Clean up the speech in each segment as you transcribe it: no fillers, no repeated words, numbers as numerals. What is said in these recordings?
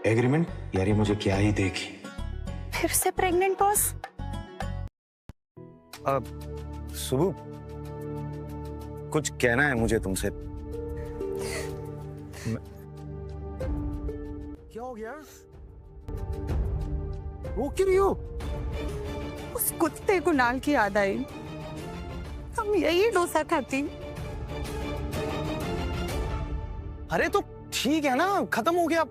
Agreement? यार ये मुझे क्या ही देगी। फिर से प्रेग्नेंट बॉस? सुबह कुछ कहना है मुझे तुमसे। क्या हो गया? रो क्यों रही हो? उस कुत्ते कुणाल की याद आई। हम यही डोसा खाती। अरे तो ठीक है ना, खत्म हो गया।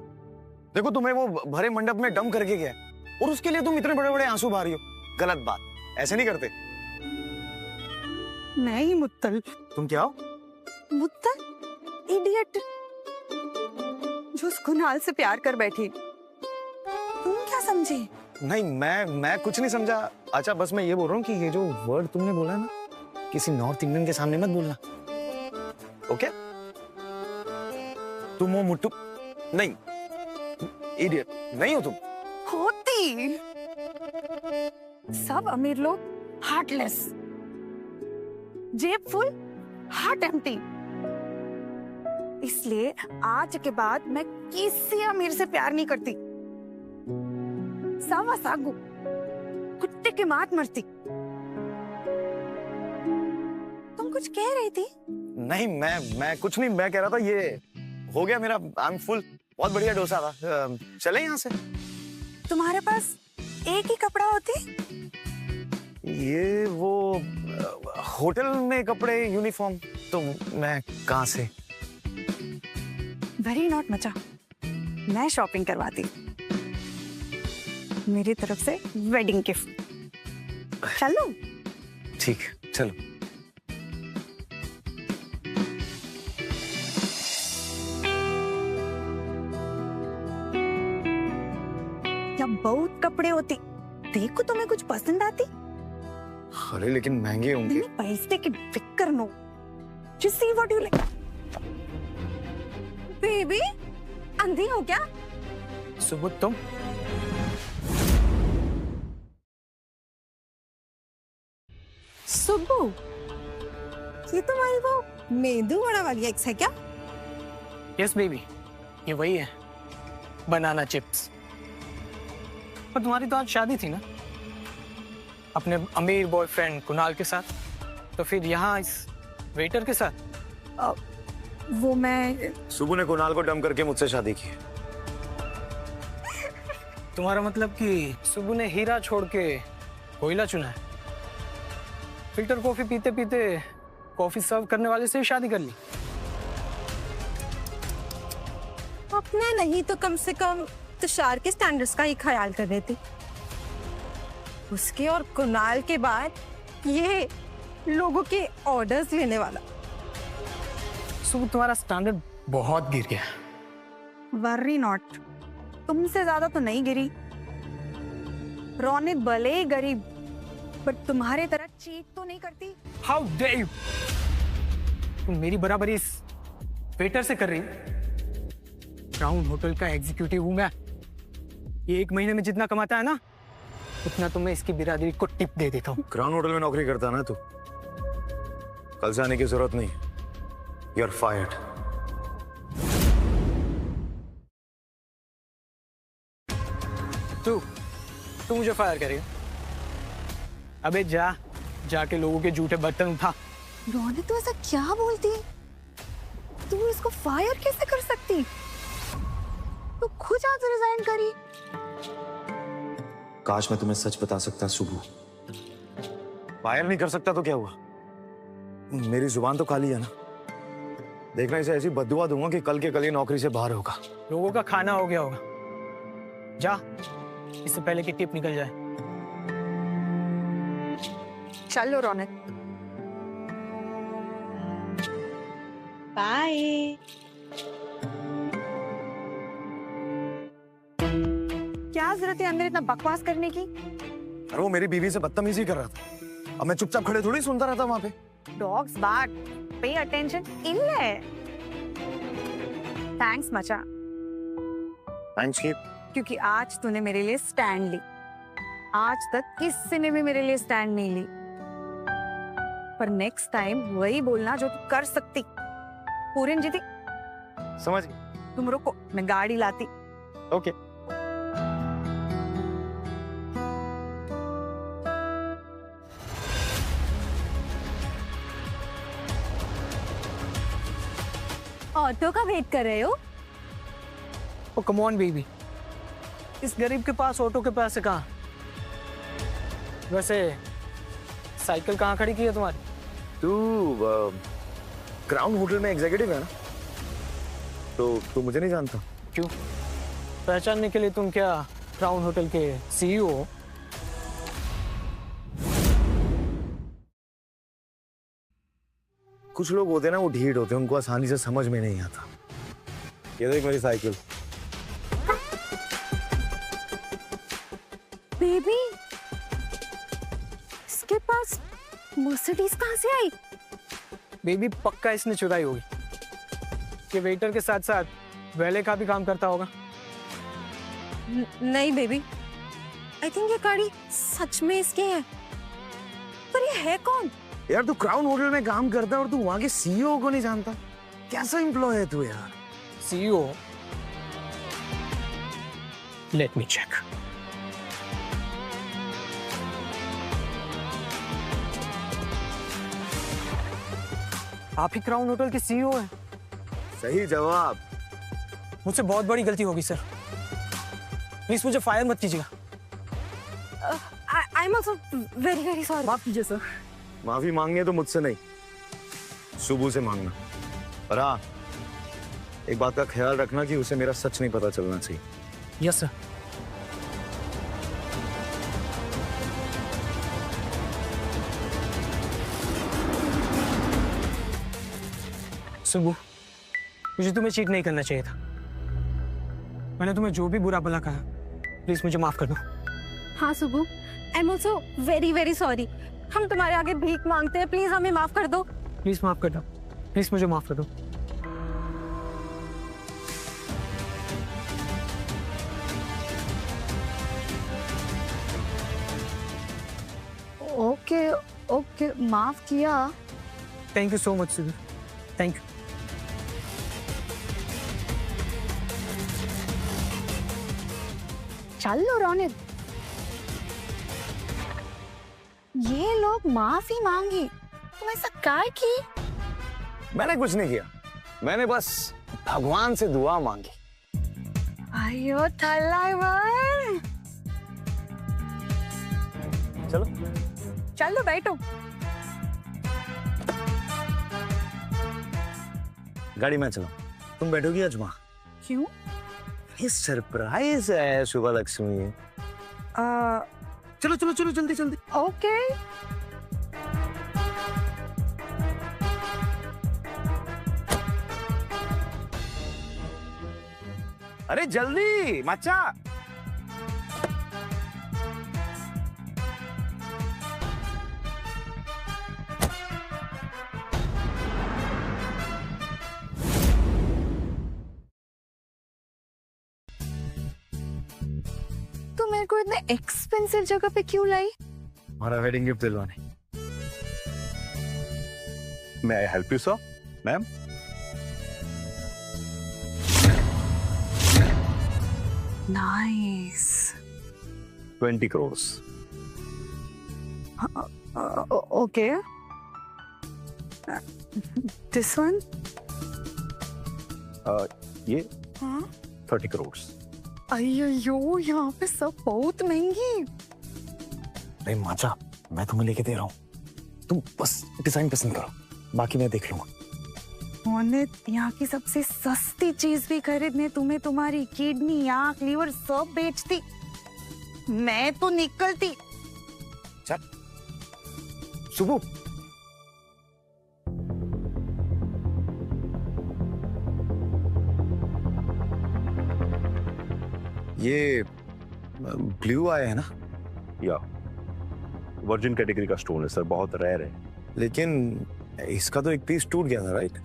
देखो तुम्हें वो भरे मंडप में डम करके गया और उसके लिए तुम इतने बड़े बड़े आंसू बहा रही हो। गलत बात, ऐसे नहीं करते। नहीं मुत्तल। तुम क्या हो? मुत्तल इडियट जो उस कुणाल से प्यार कर बैठी। तुम क्या समझे? नहीं, मैं कुछ नहीं समझा। अच्छा बस मैं ये बोल रहा हूँ कि ये जो वर्ड तुमने बोला ना, किसी नॉर्थ इंडियन के सामने मत बोलना, ओके? तुम वो मुट्टू नहीं, इडियट नहीं हो तुम। होती। सब अमीर लोग हार्टलेस, जेब फुल, हार्ट एम्प्टी। इसलिए आज के बाद मैं किसी अमीर से प्यार नहीं करती। सावा सागु, कुत्ते की मात मरती। तुम कुछ कह रही थी? नहीं, मैं कुछ नहीं, मैं कह रहा था ये हो गया मेरा। I am full. बहुत बढ़िया डोसा था। चले यहाँ से। तुम्हारे पास एक ही कपड़ा होती? ये वो होटल में कपड़े, यूनिफॉर्म तो मैं कहाँ से? वेरी नॉट मचा। मैं शॉपिंग करवाती, मेरी तरफ से वेडिंग गिफ्ट। चलो। ठीक, चलो। क्या बहुत कपड़े होती। देखो तुम्हें कुछ पसंद आती? अरे लेकिन महंगे होंगे। नहीं, पैसे की फिक्र no. Just see what you like. Baby, अंधी हो क्या? सुबह तुम सुब्बू, ये तुम्हारी वो मेंदू वड़ा वाली एक्स है क्या? यस बेबी, ये वही है, बनाना चिप्स। पर तुम्हारी तो आज शादी थी ना अपने अमीर बॉयफ्रेंड कुणाल के साथ, तो फिर यहाँ इस वेटर के साथ? वो मैं सुबह ने कुणाल को डम करके मुझसे शादी की। तुम्हारा मतलब कि सुबह ने हीरा छोड़ के कोयला चुना है? फिल्टर कॉफी पीते पीते कॉफी सर्व करने वाले से ही शादी कर ली? अपना नहीं तो कम से कम तुषार के स्टैंडर्ड्स का ही ख्याल कर रहे थे। उसके और कुणाल के बाद ये लोगों के ऑर्डर्स लेने वाला। सुबह तुम्हारा स्टैंडर्ड बहुत गिर गया। वर्री नॉट, तुमसे ज्यादा तो नहीं गिरी। रोनित भले ही गरीब, पर तुम्हारे तरह चीट तो नहीं करती। How dare you! तुम मेरी बराबरी इस वेटर से कर रही? क्राउन होटल का एग्जीक्यूटिव हूं मैं। ये 1 महीने में जितना कमाता है ना, उतना तो मैं इसकी बिरादरी को टिप दे देता हूँ। क्राउन होटल में नौकरी करता ना तू? कल से आने की जरूरत नहीं। You are fired. तू मुझे फायर करेगा? अबे जाके लोगों के जूठे बर्तन उठा। रोनित तो ऐसा क्या बोलती? तू इसको फायर कैसे कर सकती? तू खुद आज रिजाइन करी। काश मैं तुम्हें सच बता सकता सुबह। फायर नहीं कर सकता तो क्या हुआ? मेरी जुबान तो खाली है ना। देखना, इसे ऐसी बद्दुआ दूंगा कि कल के कल ही नौकरी से बाहर होगा। लोगों का खाना हो गया होगा। जा, इससे पहले कि टिप निकल जाए। चलो रोनित। बाय। क्या जरूरत है अंदर इतना बकवास करने की? अरे वो मेरी बीवी से बदतमीजी कर रहा था। अब मैं चुपचाप खड़े थोड़ी सुनता रहता वहां पे। Dogs bark, pay attention. इल्ले। थैंक्स मचा। थैंक्स की। क्योंकि आज तूने मेरे लिए स्टैंड ली। आज तक किसी ने भी मेरे लिए स्टैंड नहीं ली। पर नेक्स्ट टाइम वही बोलना जो तू कर सकती। पूरन जीती। समझ? तुम रुको, मैं गाड़ी लाती। ओके। ऑटो का वेट कर रहे हो? ओ कम ऑन बेबी, इस गरीब के पास ऑटो के पैसे कहाँ? वैसे साइकिल कहाँ खड़ी की है तुम्हारी? तू क्राउन होटल में एग्जीक्यूटिव है ना, तो तू मुझे नहीं जानता? क्यों? पहचानने के लिए तुम क्या क्राउन होटल के सीईओ हो? कुछ लोग होते हैं ना, वो ढीठ होते हैं, उनको आसानी से समझ में नहीं आता। ये देख मेरी साइकिल। बेबी, इसके पास मर्सिडीज कहाँ से आई? बेबी पक्का इसने चुराई होगी। ये वेटर के साथ साथ वैले का भी काम करता होगा। नहीं बेबी, आई थिंक ये गाड़ी सच में इसकी है। पर ये है कौन? यार तू क्राउन होटल में काम करता है और तू वहां के सीईओ को नहीं जानता? कैसा एम्प्लॉय है तू यार? सीईओ? Let me check. आप ही क्राउन होटल के सीईओ हैं? सही जवाब। मुझसे बहुत बड़ी गलती होगी सर, प्लीज मुझे फायर मत कीजिएगा। I am also very very sorry. माफ कीजिए सर। माफी मांगनी तो मुझसे नहीं, सुबह से मांगना। और हाँ, एक बात का ख्याल रखना कि उसे मेरा सच नहीं पता चलना चाहिए। Yes sir. सुबह, मुझे तुम्हें चीट नहीं करना चाहिए था। मैंने तुम्हें जो भी बुरा भला कहा, प्लीज मुझे माफ कर दो। हाँ सुबह, I am also very very sorry. हम तुम्हारे आगे भीख मांगते हैं, प्लीज हमें माफ कर दो। प्लीज माफ कर दो, प्लीज मुझे माफ कर दो। ओके ओके, माफ किया। थैंक यू सो मच सुबह, थैंक यू। चल लो रोनित, ये लोग माफी मांगी, तुम ऐसा काय की? मैंने कुछ नहीं किया, मैंने बस भगवान से दुआ मांगी। अयो थल्लावर, चलो चलो बैठो। गाड़ी में चलो, तुम बैठोगी आज वहां? क्यों? ये सरप्राइज है शुभ लक्ष्मी। चलो चलो चलो जल्दी जल्दी। ओके। अरे जल्दी मचा। तो मेरे को इतने एक्सपेंसिव जगह पे क्यों लाई? हमारा वेडिंग गिफ्ट दिलवाने। May I help you, sir? Ma'am? Nice. 20 crores. Okay. This one? ये हाँ? 30 crores. अयो, यहाँ पे सब बहुत महंगी। अरे माचा, मैं तुम्हें लेके दे रहा हूँ, तुम बस डिजाइन पसंद करो, बाकी मैं देख लूंगा। यहाँ की सबसे सस्ती चीज भी खरीदने तुम्हें तुम्हारी किडनी, आंख, लीवर सब बेचती, मैं तो निकलती। चल सुबह। ये ब्लू आया है ना? या वर्जिन कैटेगरी का स्टोन है सर, बहुत रेयर है। लेकिन इसका तो एक पीस टूट गया था, राइट?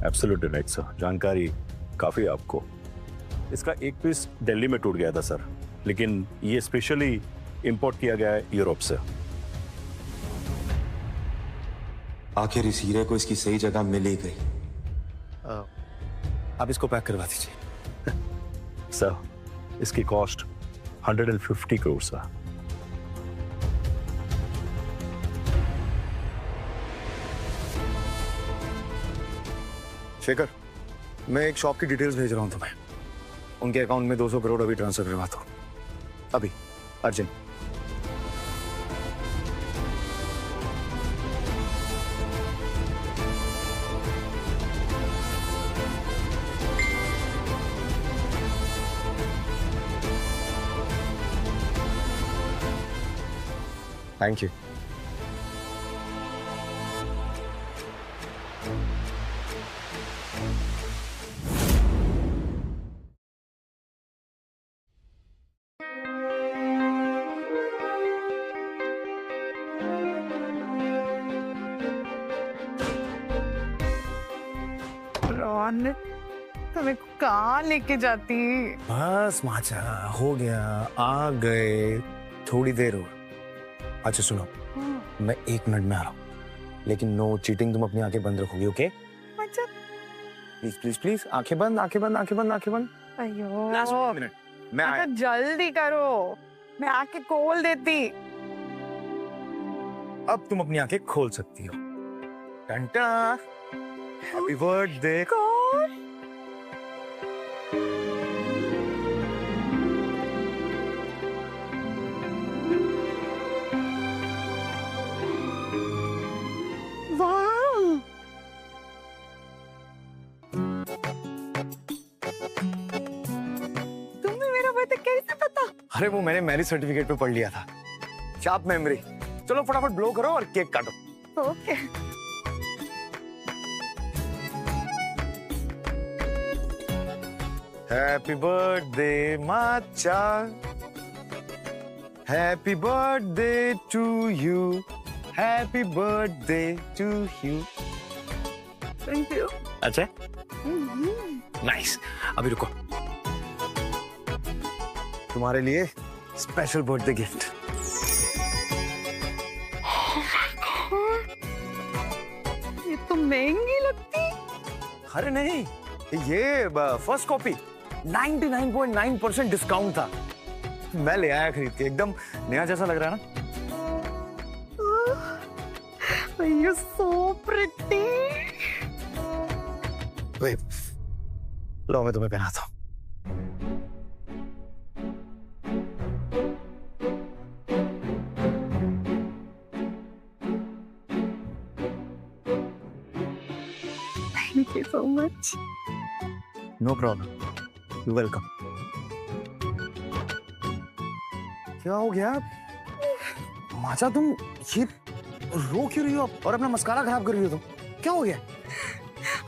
एब्सोल्युटली राइट सर, जानकारी काफी है आपको। इसका एक पीस दिल्ली में टूट गया था सर, लेकिन ये स्पेशली इंपोर्ट किया गया है यूरोप से। आखिर इस हीरे को इसकी सही जगह मिल ही गई। आप इसको पैक करवा दीजिए। सर इसकी कॉस्ट 150 करोड़ सर। शेखर, मैं एक शॉप की डिटेल्स भेज रहा हूं तुम्हें। उनके अकाउंट में 200 करोड़ अभी ट्रांसफर करवा दो, अभी अर्जेंट। Thank you. रौनक, तुम्हें कहाँ लेके जाती? बस माचा, हो गया, आ गए, थोड़ी देर और। अच्छा सुनो, मैं 1 मिनट में आ रहा हूँ, लेकिन नो चीटिंग। तुम अपनी आंखें बंद रखोगी, ओके? अच्छा। प्लीज प्लीज प्लीज, आंखें बंद, आंखें बंद, आंखें बंद, आंखें बंद। अयो, लास्ट मिनट मैं अच्छा आया। जल्दी करो, मैं आके खोल देती। अब तुम अपनी आंखें खोल सकती हो। टंटा, हैप्पी बर्थडे। कौन? वाह! तुम्हें मेरा बर्थडे कैसे पता? अरे वो मैंने मैरिज सर्टिफिकेट पे पढ़ लिया था। Sharp memory. चलो फटाफट ब्लो करो और केक काटो। ओके। हैप्पी बर्थडे माचा, happy birthday to you, happy birthday to you. Thank you. अच्छा, नाइस। अभी रुको, तुम्हारे लिए स्पेशल बर्थडे गिफ्ट। ये तो महंगी लगती। अरे नहीं, ये फर्स्ट कॉपी 99.9% डिस्काउंट था। मैं ले आया खरीद के, एकदम नया जैसा लग रहा है ना। You're so pretty. Wait, लो मैं तुम्हें पहनाता हूँ। Thank you so much. No problem, you welcome. क्या हो गया माचा, तुम ये रो क्यों रही हो और अपना मस्कारा खराब कर रही हो? तुम क्या हो गया?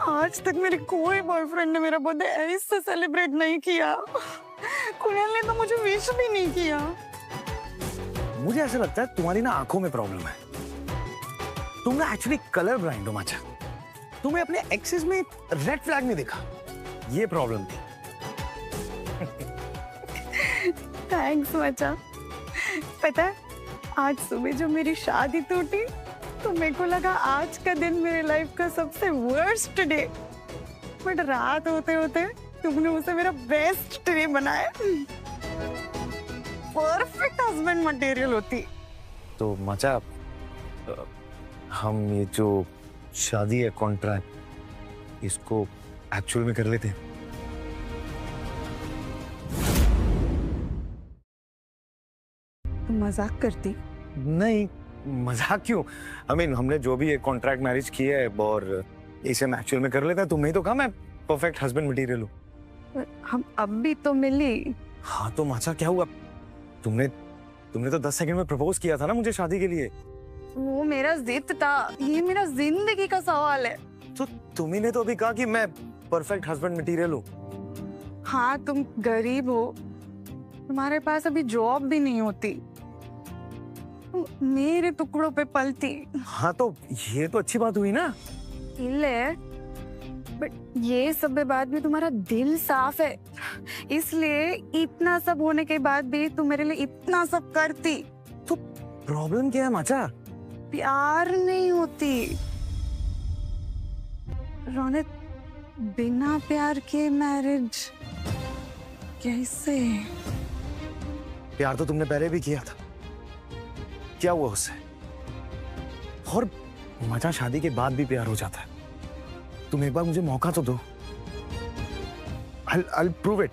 आज तक मेरे कोई बॉयफ्रेंड ने मेरा बर्थडे ऐसे सेलिब्रेट नहीं किया। कुणाल ने तो मुझे विश भी नहीं किया। मुझे ऐसा लगता है तुम्हारी ना आंखों में प्रॉब्लम है। तुम ना एक्चुअली कलर ब्लाइंड हो माचा। तुम्हें अपने एक्सेस में रेड फ्लैग नहीं देखा, ये प्रॉब्लम थी। थैंक्स मचा। पता है, आज सुबह जो मेरी शादी टूटी तो मेरे को लगा आज का दिन मेरे लाइफ का सबसे वर्स्ट डे, बट रात होते होते तुमने उसे मेरा बेस्ट डे बनाया। परफेक्ट हस्बैंड मटेरियल होती। तो माचा, हम ये जो शादी है कॉन्ट्रैक्ट, इसको एक्चुअल में कर लेते हैं। तुम मजाक करती? नहीं, मजाक क्यों? I mean, हमने जो भी एक कॉन्ट्रैक्ट मैरिज किया है और इसे हम एक्चुअल में कर लेते हैं। तुम्हें तो कहा मैं परफेक्ट हस्बैंड मटेरियल हूँ। पर हम अब भी तो मिली। हाँ तो माचा क्या हुआ? तुमने तो 10 सेकंड में प्रपोज किया था ना मुझे शादी के लिए। वो मेरा जिद था, ये मेरा जिंदगी का सवाल है। तो तुम्ही ने तो अभी कहा कि मैं परफेक्ट हस्बैंड मटेरियल हूँ। हाँ, तुम गरीब हो, तुम्हारे पास अभी जॉब भी नहीं होती, तुम मेरे टुकड़ों पे पलती। हाँ तो ये तो अच्छी बात हुई ना। बट ये सब के बाद भी तुम्हारा दिल साफ है, इसलिए इतना सब होने के बाद भी तुम मेरे लिए इतना सब करती। तो प्रॉब्लम क्या है माचा? प्यार नहीं होती। रौनक, बिना प्यार के मैरिज कैसे? प्यार तो तुमने पहले भी किया था, क्या हुआ उससे? और मजा शादी के बाद भी प्यार हो जाता है। तुम एक बार मुझे मौका तो दो। I'll prove it.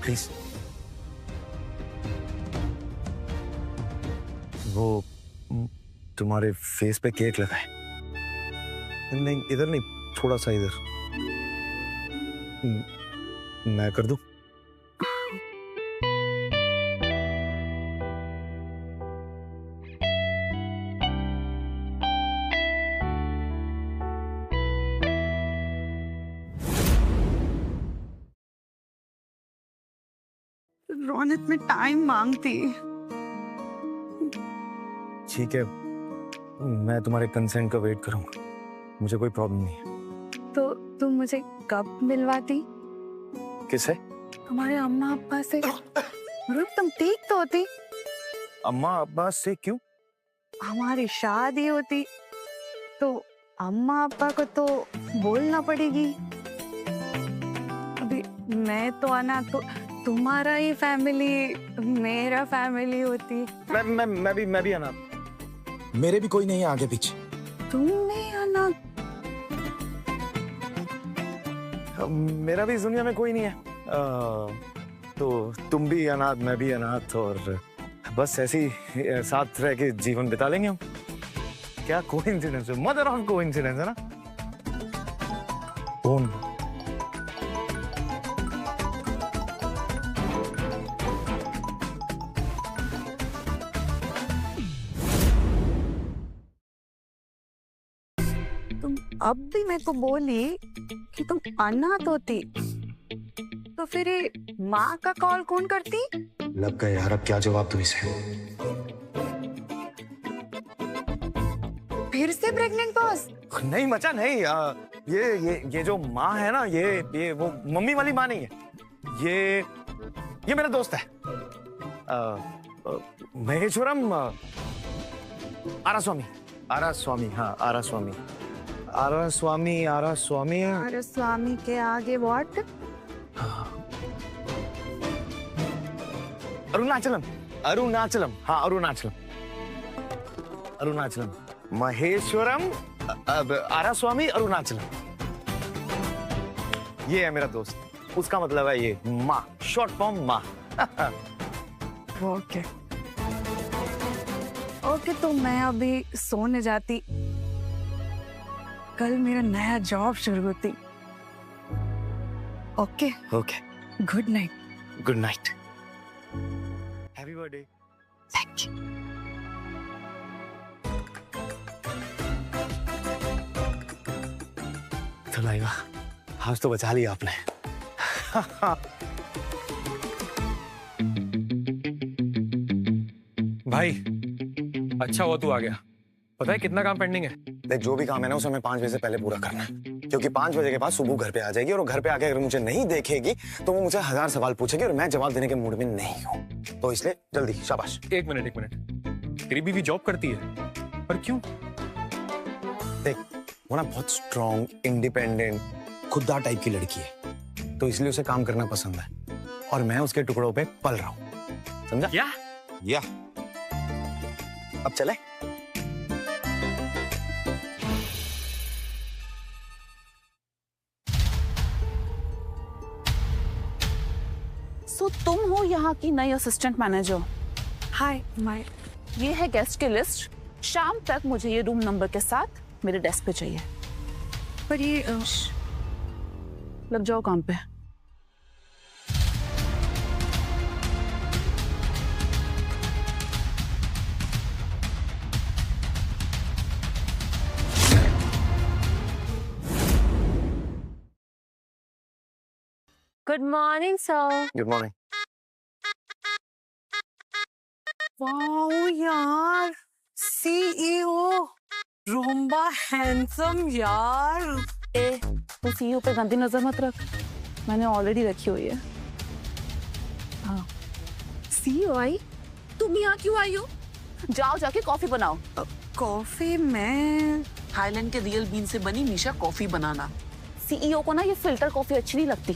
Please. वो तुम्हारे फेस पे केक लगा है। नहीं, इधर नहीं, थोड़ा सा इधर। मैं कर दूं? रौनक में टाइम मांगती। ठीक है, मैं तुम्हारे कंसेंट का वेट करूंगा, मुझे कोई प्रॉब्लम नहीं है। तो तुम मुझे कब मिलवाती? किससे? तुम्हारे अम्मा अब्बा से। रुक, तुम ठीक तो होती। अम्मा अब्बा से क्यों? हमारी शादी होती तो अम्मा अब्बा को तो बोलना पड़ेगी। अभी मैं तो आना, तो तुम्हारा ही फैमिली मेरा फैमिली होती। मैं भी अनाथ। मेरे भी कोई नहीं है आगे पीछे। तुम नहीं आना? मेरा भी इस दुनिया में कोई नहीं है। तो तुम भी अनाथ, मैं भी अनाथ, और बस ऐसे ही साथ रह के जीवन बिता लेंगे हम। क्या कोइंसिडेंस है, मदर ऑफ कोइंसिडेंस है ना। कौन? तुम अब भी मेरे को बोली कि तुम अनाथ होती, तो फिर ये माँ का कॉल कौन करती? लग गए यार, अब क्या जवाब दूं इसे? फिर से प्रेग्नेंट बॉस? नहीं मचा नहीं। ये जो माँ है ना, ये वो मम्मी वाली माँ नहीं है। ये मेरा दोस्त है, महेश्वरम आरास्वामी। हाँ, आरास्वामी। अरे स्वामी के आगे व्हाट? अरुणाचलम। हाँ, अरुणाचलम। महेश्वरम आरास्वामी अरुणाचलम। ये है मेरा दोस्त, उसका मतलब है ये माँ, शॉर्ट फॉर्म माँ। ओके, तो मैं अभी सोने जाती, कल मेरा नया जॉब शुरू होती। Okay, good night. Happy birthday. Thank you. तो लाइवा, आज तो बचा लिया आपने। भाई अच्छा हुआ तू आ गया। पता है कितना काम पेंडिंग है? देख, जो भी काम है ना उसे हमें 5 बजे से पहले पूरा करना है, क्योंकि 5 बजे के बाद सुबह घर पे आ जाएगी, और घर पे आके अगर मुझे नहीं देखेगी तो वो मुझे 1000 सवाल पूछेगी, और मैं जवाब देने के मूड में नहीं हूँ। तो इसलिए जल्दी, शाबाश। एक मिनट, तेरी बीवी जॉब करती है, पर क्यों? देख, वो ना बहुत स्ट्रॉन्ग, इंडिपेंडेंट, खुददार टाइप की लड़की है, तो इसलिए उसे काम करना पसंद है, और मैं उसके टुकड़ों पे पल रहा हूँ, समझा? या अब चले। सो तुम हो यहाँ की नई असिस्टेंट मैनेजर। Hi, my. ये है गेस्ट की लिस्ट। शाम तक मुझे ये रूम नंबर के साथ मेरे डेस्क पे चाहिए। पर ये लग जाओ काम पे। Good morning sir. Good morning. Wow यार, सीईओ रोम्बा हैंडसम यार। तो सीईओ पे गंदी नजर मत रख, मैंने ऑलरेडी रखी हुई है। हाँ। सीईओ आई? तुम यहाँ क्यों आई हो? जाओ जाके कॉफी बनाओ। कॉफी मैं थाईलैंड के रियल बीन से बनी मीशा कॉफी बनाना। सीईओ को ना ये फिल्टर कॉफी अच्छी नहीं लगती।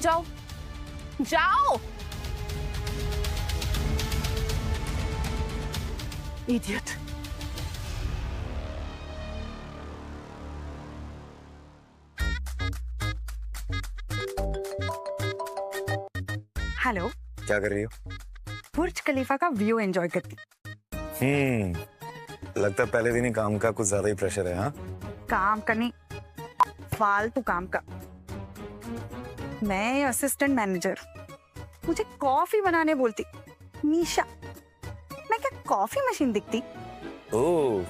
जाओ जाओ। इडियट। हेलो, क्या कर रही हो? बुर्ज खलीफा का व्यू एंजॉय करती। लगता है पहले दिन ही काम का कुछ ज्यादा ही प्रेशर है। हाँ, काम का नहीं, फालतू काम का। मैं असिस्टेंट मैनेजर, मुझे कॉफी बनाने बोलती मीशा, मैं क्या कॉफी मशीन दिखती? ओह,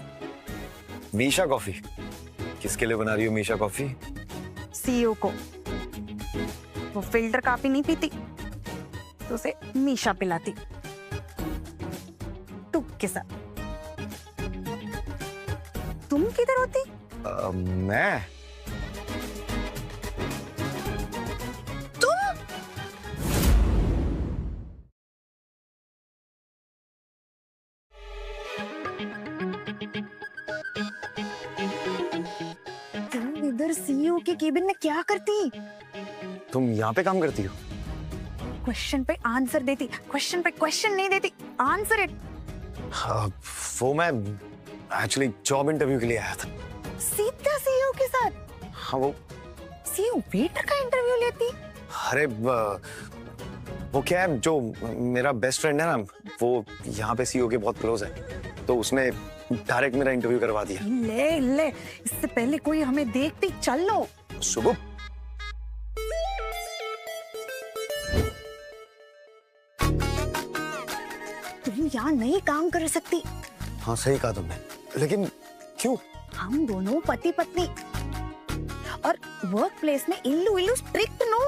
मीशा कॉफी। किसके लिए बना रही हो मीशा कॉफी? सीईओ को। वो फिल्टर कॉफी नहीं पीती तो उसे मीशा पिलाती, टुक के साथ। तुम किधर होती? मैं तुम इधर सीईओ के केबिन में क्या करती? तुम यहाँ पे काम करती हो? क्वेश्चन पे आंसर देती, क्वेश्चन पे क्वेश्चन नहीं देती, आंसर इट। वो मैं एक्चुअली जॉब इंटरव्यू के लिए आया था। सीधा सीईओ के साथ? हाँ, वो सीईओ वेटर का इंटरव्यू लेती? अरे वो क्या है, जो मेरा बेस्ट फ्रेंड है ना, वो यहाँ पे सीईओ के बहुत क्लोज है, तो उसने डायरेक्ट मेरा इंटरव्यू करवा दिया। ले ले, इससे पहले कोई हमें देखती चल लो। सुबह तुम यहाँ नहीं काम कर सकती। हाँ, सही कहा तुमने, लेकिन क्यों? हम दोनों पति पत्नी और वर्क प्लेस में इल्लू इल्लू स्ट्रिक्ट नो,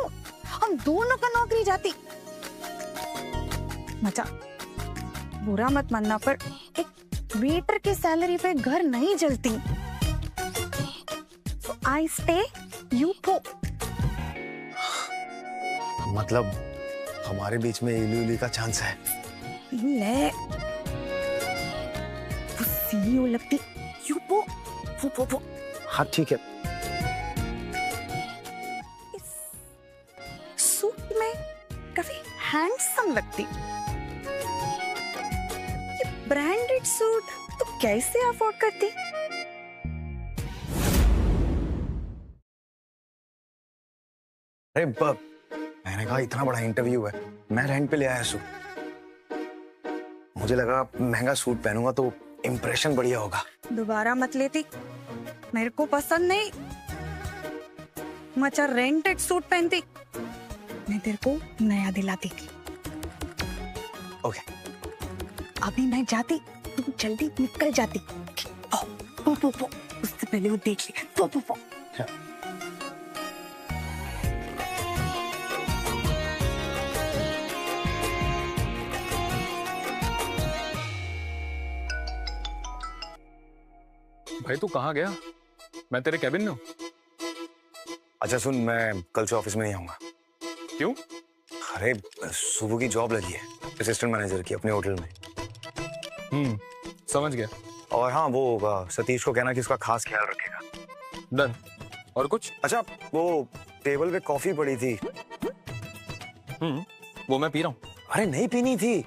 हम दोनों का नौकरी जाती। मचा, बुरा मत मानना, पर एक वेटर की सैलरी पे घर नहीं चलती। So I stay, you go. मतलब हमारे बीच में इलू इलू का चांस है। ले, वो सीईओ लगती, you go, वो। हाँ ठीक है। इस सूट में काफी हैंडसम लगती। ये ब्रांडेड सूट तो कैसे अफोर्ड करती? अरे मैंने कहा इतना बड़ा इंटरव्यू है, मैं रेंट पे ले आया सूट। मुझे लगा महंगा सूट पहनूंगा तो इम्प्रेशन बढ़िया होगा। दोबारा मत लेती, मेरे को पसंद नहीं। मचा रेंटेड सूट पहनती, मैं तेरे को नया दिलाती थी। ओके, अभी मैं जाती, तुम जल्दी निकल जाती। पो, उससे पहले वो देख ले। पो। भाई तू कहाँ गया? मैं तेरे कैबिन में हूँ। अच्छा सुन, मैं कल से ऑफिस में नहीं आऊंगा। क्यों? अरे सुबह की जॉब लगी है असिस्टेंट मैनेजर की अपने होटल में। समझ गया। और हाँ, वो सतीश को कहना कि उसका खास ख्याल रखेगा। डन। और कुछ? अच्छा, वो टेबल पे कॉफी पड़ी थी। वो मैं पी रहा हूँ। अरे नहीं पीनी थी।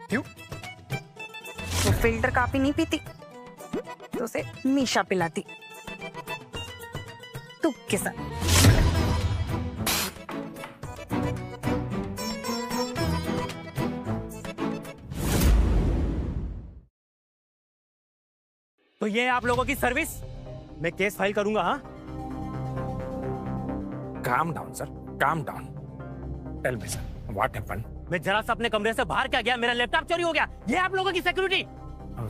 क्यों? वो फिल्टर कॉफी नहीं पीती तो उसे मीशा पिलाती, तुक के साथ। तो ये है आप लोगों की सर्विस? मैं केस फाइल करूंगा। हाँ, calm down sir, calm down. Tell me sir, what happened? मैं जरा सा अपने कमरे से बाहर क्या गया, मेरा लैपटॉप चोरी हो गया। ये आप लोगों की security?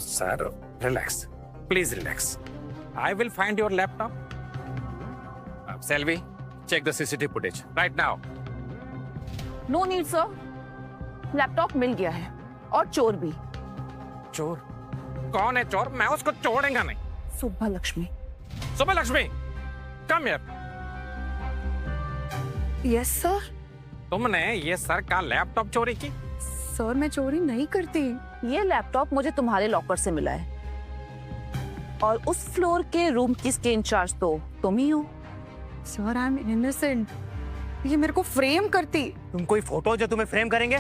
Sir relax, please relax. I will find your laptop. Selvi, check the CCTV footage right now. No need sir, laptop मिल गया है और चोर भी। चोर? कौन है चोर? मैं उसको छोड़ूंगा नहीं। Subba Lakshmi. Subba Lakshmi, come here. Yes sir. तुमने ये सर का लैपटॉप चोरी की? सर मैं चोरी नहीं करती। ये लैपटॉप मुझे तुम्हारे लॉकर से मिला है। और उस फ्लोर के रूम किसके इंचार्ज तो तुम ही हो। सर आई एम इनोसेंट, ये मेरे को फ्रेम करती। तुम कोई फोटो जो तुम्हें फ्रेम करेंगे?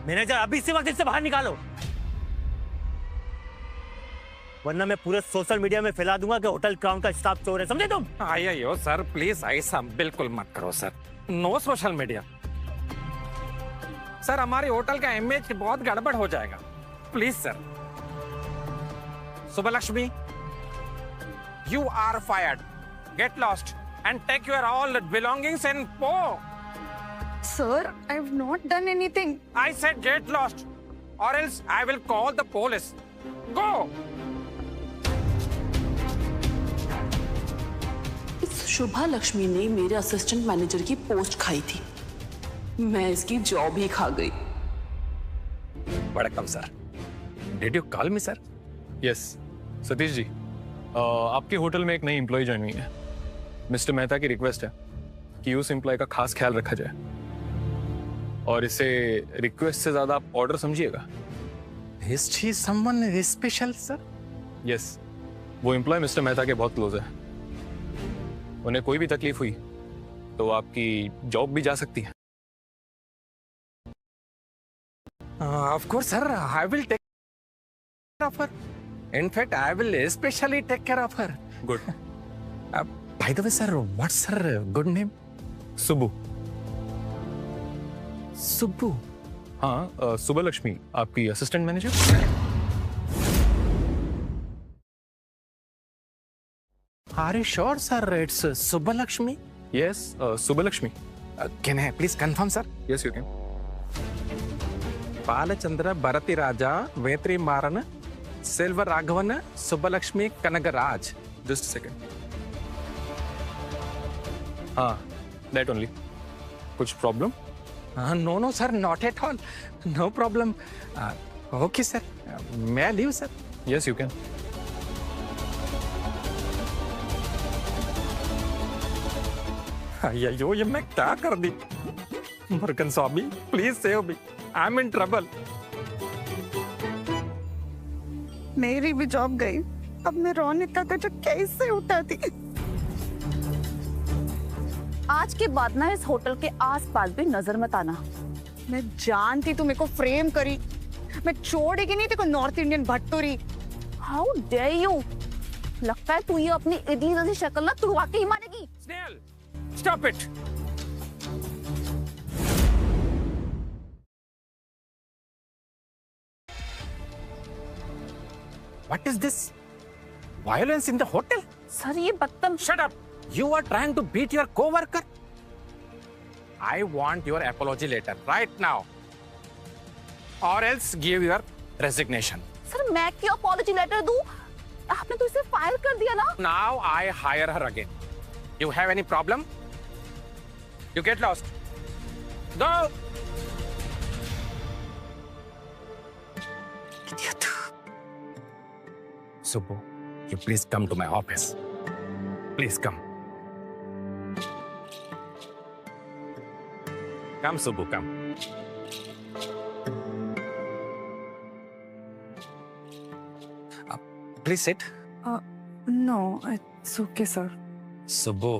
मैनेजर अभी इसी वक्त इससे बाहर निकालो, वरना मैं पूरे सोशल मीडिया में फैला दूंगा कि होटल क्राउन का स्टाफ चोर है, समझे तुम? आइयो सर प्लीज, ऐसा बिल्कुल मत करो sir. No social media sir, हमारे होटल का इमेज बहुत गड़बड़ हो जाएगा। Please sir. Subbalakshmi, you are fired. Get lost and take your all belongings and go. Sir I have not done anything. I said get lost or else I will call the police. Go. Shubha Lakshmi ने मेरे assistant manager की post खाई थी, मैं इसकी job ही खा गई। Welcome sir. Did you call me sir? Yes Satish ji, आपके होटल में एक नई एम्प्लॉय ज्वाइन हुई है। मिस्टर मेहता की रिक्वेस्ट है कि उस एम्प्लॉय का खास ख्याल रखा जाए, और इसे रिक्वेस्ट से ज्यादा आप ऑर्डर समझिएगा। Is she someone special sir? Yes, वो एम्प्लॉय मिस्टर मेहता के बहुत क्लोज है। उन्हें कोई भी तकलीफ हुई तो आपकी जॉब भी जा सकती है। Of course sir, I will take care of her. In fact, I will especially take care of her. Good. By the way sir, what's her good name? Subbu. Subbu. हाँ, सुबलक्ष्मी आपकी assistant manager. Are you sure sir it's Subbalakshmi? Yes, Subbalakshmi. Can I please confirm sir? Yes you can. Balachandra Bharathi Raja Vetri Maran Selva Raghavan Subbalakshmi Kanagaraj. Just second. हाँ, that only. कुछ problem? No no sir, not at all, no problem. Okay sir, मैं leave sir? Yes you can. अయ్యో ये मैं क्या कर दी? Murugan Swami please save me, I am in trouble. मेरी भी जॉब गई, अब मैं रोनिता का जो कैसे उठाती। आज के बाद ना इस होटल के आसपास भी नजर मत आना। मैं जानती तू मेरे को फ्रेम करी, मैं छोड़ेगी नहीं तेको नॉर्थ इंडियन भट्टूरी। How dare you. लगता है तू ये अपनी इडली जैसी शक्ल ना तुड़वा के ही मारेगी। Snail, stop it. What is this? Violence in the hotel? Sir ये बदतम। Shut up! You are trying to beat your co-worker. I want your apology letter right now, or else give your resignation. Sir मैं क्यों apology letter दूं? आपने तो इसे fire कर दिया ना। Now I hire her again. You have any problem? You get lost. Go. Idiot. Subbu, you please come to my office. Please come. Come, Subbu, come. Please sit. No, it's okay, sir. Subbu,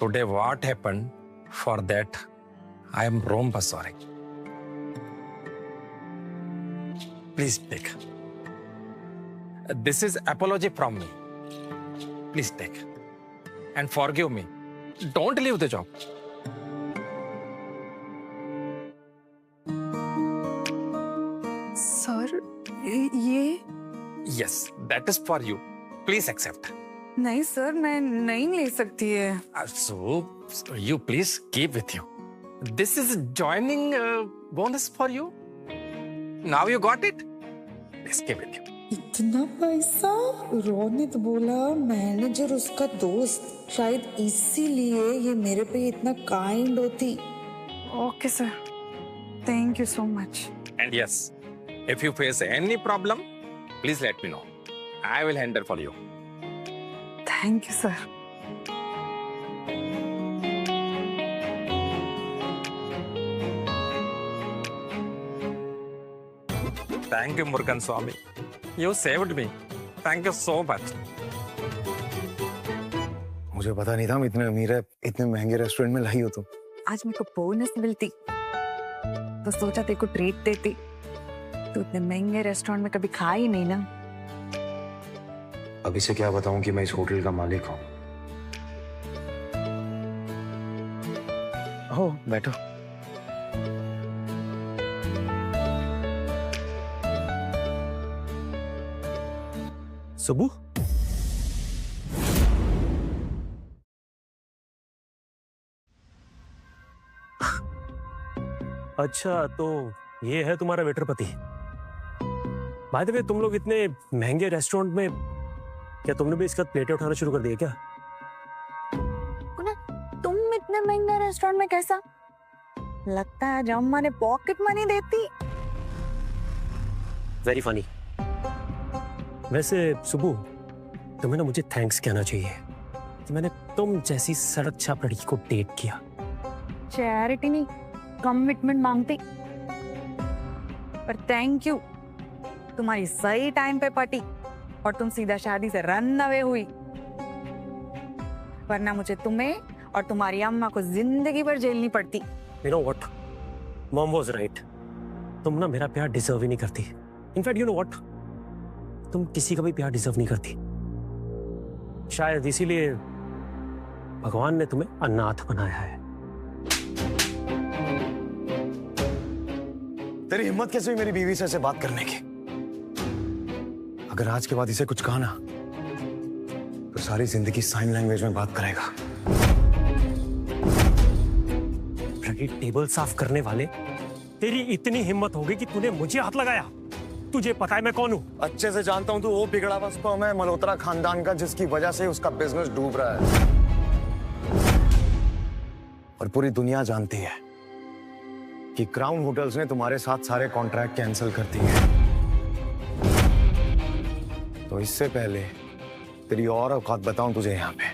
today what happened, for that I am romba sorry. Please take. This is apology from me. Please take. And forgive me. Don't leave the job. Sir ये Yes, that is for you. Please accept. नहीं sir, मैं नहीं ले सकती है। So you please keep with you. This is joining bonus for you. Now you got it. Please keep with you. इतना पैसा? रोनित बोला मैनेजर उसका दोस्त, शायद इसीलिए ये मेरे पे इतना काइंड होती। Okay sir, thank you so much. And yes, if you face any problem, please let me know. I will handle for you. Thank you sir. Thank you, Murugan Swami. You saved me. Thank you so much. मुझे पता नहीं था हम इतने अमीर है, इतने महंगे रेस्टोरेंट में लाई हो तुम। आज मेरे को बोनस मिलती तो सोचा तेरे को ट्रीट देती। तू इतने महंगे रेस्टोरेंट में कभी खा ही नहीं ना। अभी से क्या बताऊं कि मैं इस होटल का मालिक हूं। हो बैठो। सुबह अच्छा, तो ये है तुम्हारा वेटर पति। बाय द वे, तुम लोग इतने महंगे रेस्टोरेंट में, क्या तुमने भी इसका प्लेटें उठाना शुरू कर दिया क्या? तुम इतने महंगे रेस्टोरेंट में कैसा? लगता है जम्मा ने पॉकेट मनी देती। Very funny. वैसे सुबह, तुम्हें ना मुझे थैंक्स कहना चाहिए कि मैंने तुम जैसी सड़क छाप लड़की को डेट किया। चैरिटी नहीं, कमिटमेंट मांगती। पर थैंक यू, तुम्हारी सही टाइम पे पटी और तुम सीधा शादी से रन अवे हुई। वरना मुझे तुम्हें और तुम्हारी अम्मा को जिंदगी भर झेलनी पड़ती। You know what? Mom was right. तुम ना मेरा प्यार डिजर्व ही नहीं करती। In fact you know what? तुम किसी का भी प्यार डिजर्व नहीं करती। शायद इसीलिए भगवान ने तुम्हें अनाथ बनाया है। तेरी हिम्मत कैसे हुई मेरी बीवी से ऐसे बात करने की? अगर आज के बाद इसे कुछ कहा ना तो सारी जिंदगी साइन लैंग्वेज में बात करेगा। टेबल साफ करने वाले, तेरी इतनी हिम्मत हो गई कि तूने मुझे हाथ लगाया। तुझे पता है मैं कौन हूं? अच्छे से जानता हूं तू वो बिगड़ा हुआ स्पर्म है मल्होत्रा खानदान का, जिसकी वजह से उसका बिजनेस डूब रहा है। और पूरी दुनिया जानती है कि क्राउन होटल्स ने तुम्हारे साथ सारे कॉन्ट्रैक्ट कैंसिल कर दिए। तो इससे पहले तेरी और औकात बताऊं तुझे, यहाँ पे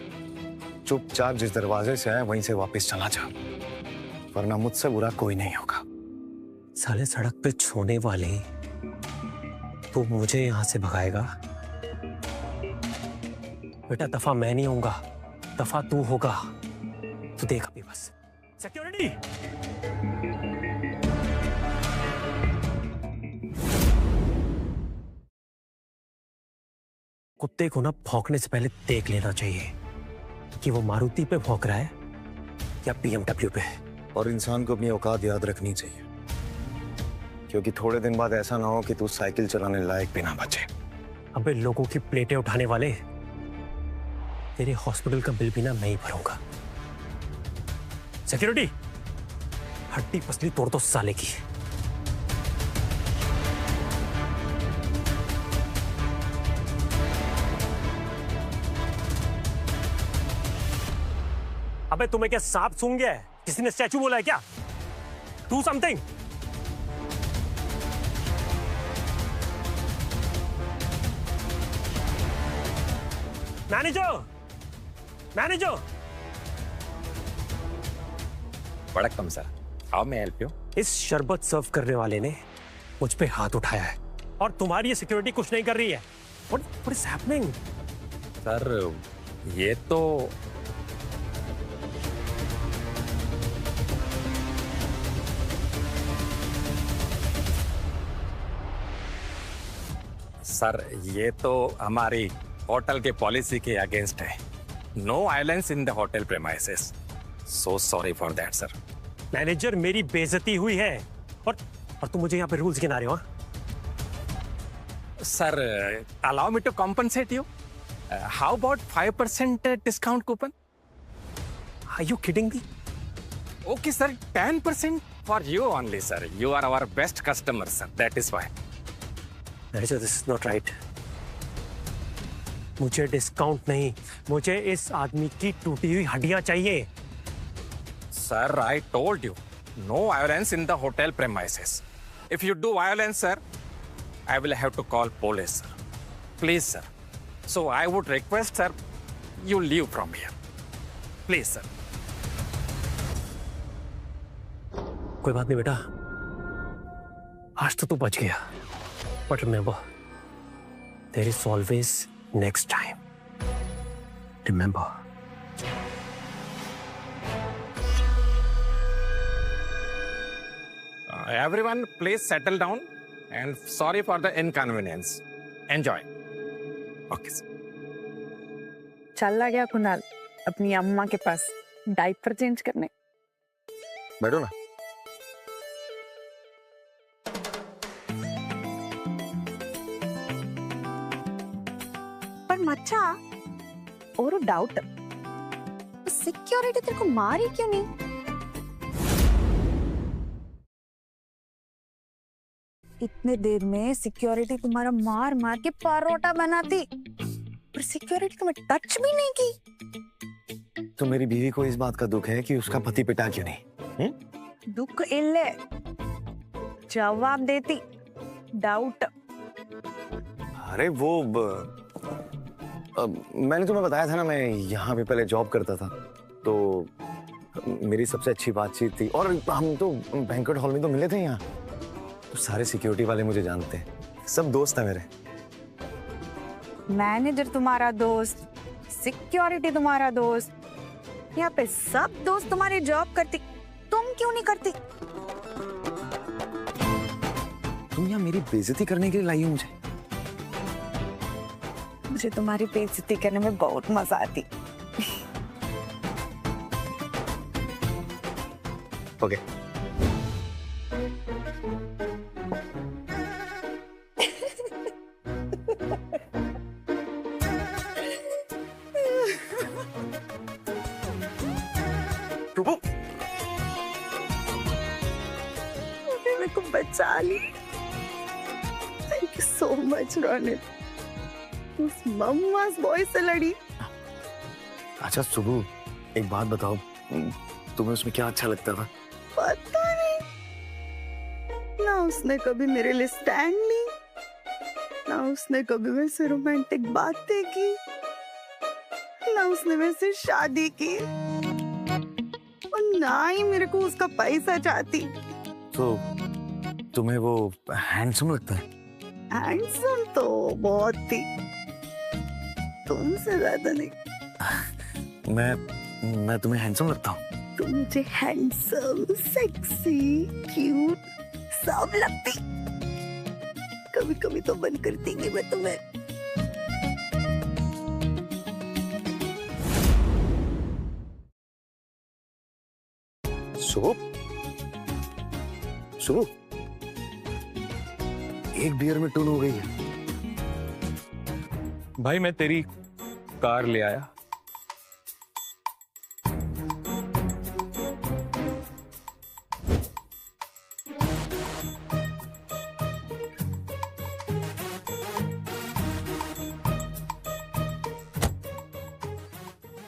चुपचाप जिस दरवाजे से आया वहीं से वापस चला जा, वरना मुझसे बुरा कोई नहीं होगा। साले सड़क पे सोने वाले तू मुझे यहां से भगाएगा? बेटा दफा मैं नहीं होऊंगा, दफा तू होगा। तू देख अभी बस। सिक्योरिटी! कुत्ते को ना भौंकने से पहले देख लेना चाहिए कि वो मारुति पे भौंक रहा है या BMW पे। और इंसान को अपनी औकात याद रखनी चाहिए, क्योंकि थोड़े दिन बाद ऐसा ना हो कि तू साइकिल चलाने लायक भी ना बचे। अबे लोगों की प्लेटें उठाने वाले, तेरे हॉस्पिटल का बिल भी ना मैं ही भरूंगा। सिक्योरिटी, हड्डी पसली तोड़ दो साले की। अबे तुम्हें क्या सांप सूंघ गया है? किसी ने स्टैचू बोला है क्या? Do something. Manager, manager. वड़कम sir, how may I help you? इस शरबत सर्व करने वाले ने मुझ पे हाथ उठाया है और तुम्हारी ये सिक्योरिटी कुछ नहीं कर रही है। What is happening? सर ये तो सर ये तो हमारी होटल के पॉलिसी के अगेंस्ट है। No violence in the hotel premises. So sorry for that sir. Manager, मेरी बेइज्जती हुई है और तुम मुझे यहाँ पे रूल्स गिना रहे हो? Sir allow me to compensate you. How about 5% discount coupon? Are you kidding me? Okay sir, 10% for you only sir. You are our best customer sir, that is why. Manager, this is not right. मुझे discount नहीं, मुझे इस आदमी की टूटी हुई हड्डियां चाहिए। Sir I told you, no violence in the hotel premises. If you do violence sir, I will have to call police, sir. Please, sir. So I would request, sir, you leave from here. Please, sir. कोई बात नहीं बेटा, आज तो तू बच गया। But remember, there is always next time, remember. Everyone, please settle down and sorry for the inconvenience. Enjoy. Okay, sir. चला गया कुणाल अपनी अम्मा के पास डायपर चेंज करने। बैठो ना। पर मच्छा और डाउट, सिक्योरिटी तेरे को मारी क्यों नहीं? इतने देर में सिक्योरिटी तुम्हारा मार मार के परोटा बनाती, पर सिक्योरिटी तुम्हें टच भी नहीं की। तो मेरी बीवी को इस बात का दुख है कि उसका पति पिटा क्यों नहीं? दुख इल्ले जवाब देती, डाउट। अरे वो मैंने तुम्हें बताया था ना, मैं यहाँ पे पहले जॉब करता था, तो मेरी सबसे अच्छी बातचीत थी और हम तो बैंक्वेट हॉल में तो मिले थे यहाँ, तो सारे सिक्योरिटी वाले मुझे जानते हैं, सब दोस्त हैं मेरे। मैनेजर तुम्हारा दोस्त, सिक्योरिटी तुम्हारा दोस्त, यहाँ पे सब दोस्त तुम्हारी जॉब करती, तुम क्यों नहीं करती? तुम यहाँ मेरी बेइज्जती करने के लिए लाई हो मुझे? मुझे तुम्हारी बेइज्जती करने में बहुत मजा आती। ओके। मेरे को बचा ली। Thank you so much Ronit. उस मम्मास बॉय से लड़ी। अच्छा सुबह, एक बात बताओ, तुम्हें उसमें क्या अच्छा लगता था? पता नहीं, ना उसने कभी मेरे लिए स्टैंड ली, ना उसने कभी मेरे से रोमांटिक बातें की, ना उसने मेरे से शादी की, और ना ही मेरे को उसका पैसा चाहती। तो तुम्हें वो हैंडसम लगता है? हैंडसम तो बहुत थी, तुमसे ज्यादा नहीं। मैं तुम्हें हैंडसम लगता हूँ? तुम मुझे हैंडसम, सेक्सी, क्यूट सब लगती। कभी कभी तो मन करती कि मैं तुम्हें सुबह एक बियर में टून हो गई है। भाई मैं तेरी कार ले आया।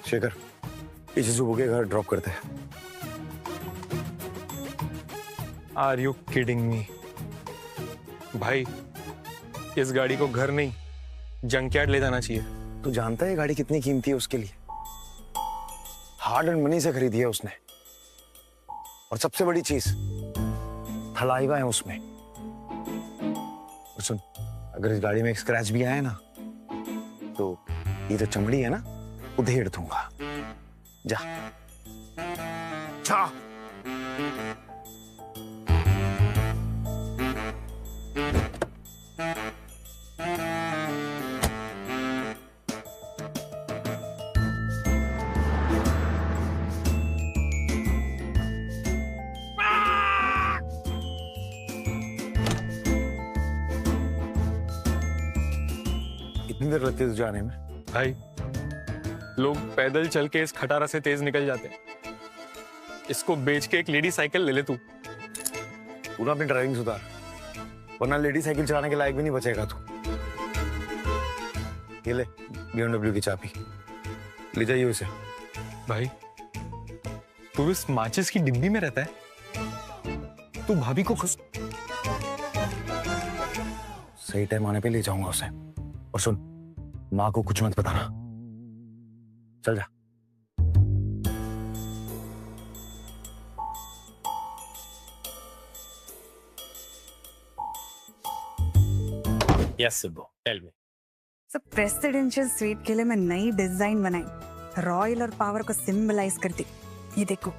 शेखर, इसे सुबह के घर ड्रॉप करते हैं। Are you kidding me? भाई इस गाड़ी को घर नहीं जंकयार्ड ले जाना चाहिए। तू जानता है ये गाड़ी कितनी कीमती है उसके लिए? हार्ड एंड मनी से खरीदी है उसने, और सबसे बड़ी चीज थलाइवा है उसमें। और सुन, अगर इस गाड़ी में एक स्क्रैच भी आया ना, तो ये जो चमड़ी है ना, उधेड़ दूंगा। जा जा। कितनी देर लगती है जाने में? भाई लोग पैदल चल के इस खटारा से तेज निकल जाते हैं, इसको बेच के एक लेडी साइकिल ले ले तू। पूरा अपनी ड्राइविंग सुधार, वरना लेडी साइकिल चलाने के लायक भी नहीं बचेगा तू। ये ले BMW की चाबी, ले जाइए उसे। भाई तू इस माचिस की डिब्बी में रहता है? तू भाभी को खुश। सही टाइम आने पे ले जाऊंगा उसे। और सुन, माँ को कुछ मत बताना। चल जा। Yes, Subbu. Tell me. सब प्रेसिडेंशियल स्वीट के लिए मैं नई डिजाइन बनाई, रॉयल और पावर को सिंबलाइज करती। ये देखो।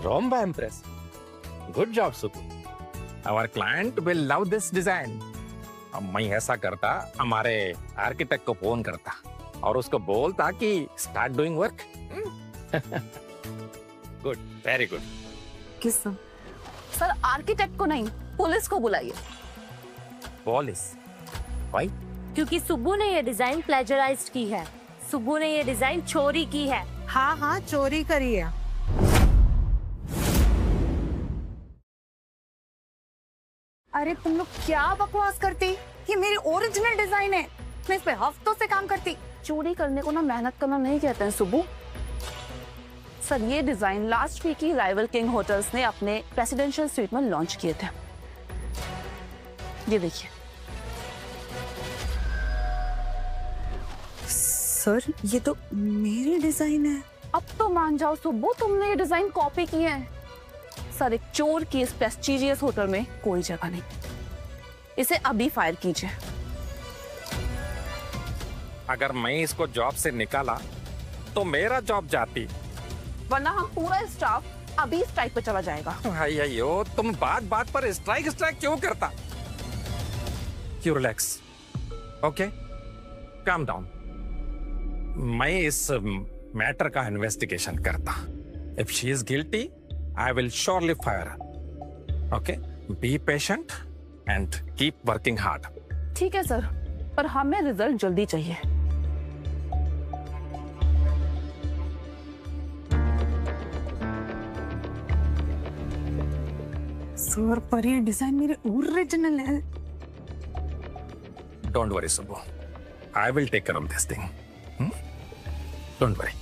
Romba Empress. Good job, Subbu. Our client will love this design. अब मैं ऐसा करता, हमारे आर्किटेक्ट को फोन करता और उसको बोलता कि start doing work. Good, very good. किस सर? आर्किटेक्ट को नहीं, पुलिस को बुलाइए। पुलिस? Why? क्योंकि सुब्बू ने ये डिजाइन प्लेजराइज्ड की है। सुब्बू ने ये डिजाइन चोरी की है। हाँ हाँ, चोरी करी है। अरे तुम लोग क्या बकवास करती? ये मेरी ओरिजिनल डिजाइन है, मैं इस पे हफ्तों से काम करती। चोरी करने को ना मेहनत करना नहीं कहते हैं सुब्बू। सर ये डिजाइन लास्ट वीक ही राइवल किंग होटल्स ने अपने प्रेसिडेंशियल स्वीट में लॉन्च किए थे। ये देखिए। सर ये तो मेरी डिजाइन है। अब तो मान जाओ सुब्बू, तुमने ये डिजाइन कॉपी की है। सर एक चोर की इस प्रेस्टीजियस होटल में कोई जगह नहीं। इसे अभी फायर कीजिए। अगर मैं इसको जॉब से निकाला तो मेरा जॉब जाती, वरना हम पूरा स्टाफ अभी स्ट्राइक पे चला जाएगा। अयो, तुम बात बात पर स्ट्राइक क्यों करता? You relax, okay, calm down. मैं इस मैटर का इन्वेस्टिगेशन करता। If she is guilty, I will surely fire her. Okay? Be patient and keep working hard. ठीक है सर, पर हमें रिजल्ट जल्दी चाहिए। सर पर ये डिजाइन मेरी ओरिजिनल है। Don't worry, Subbu. I will take care of this thing. Don't worry.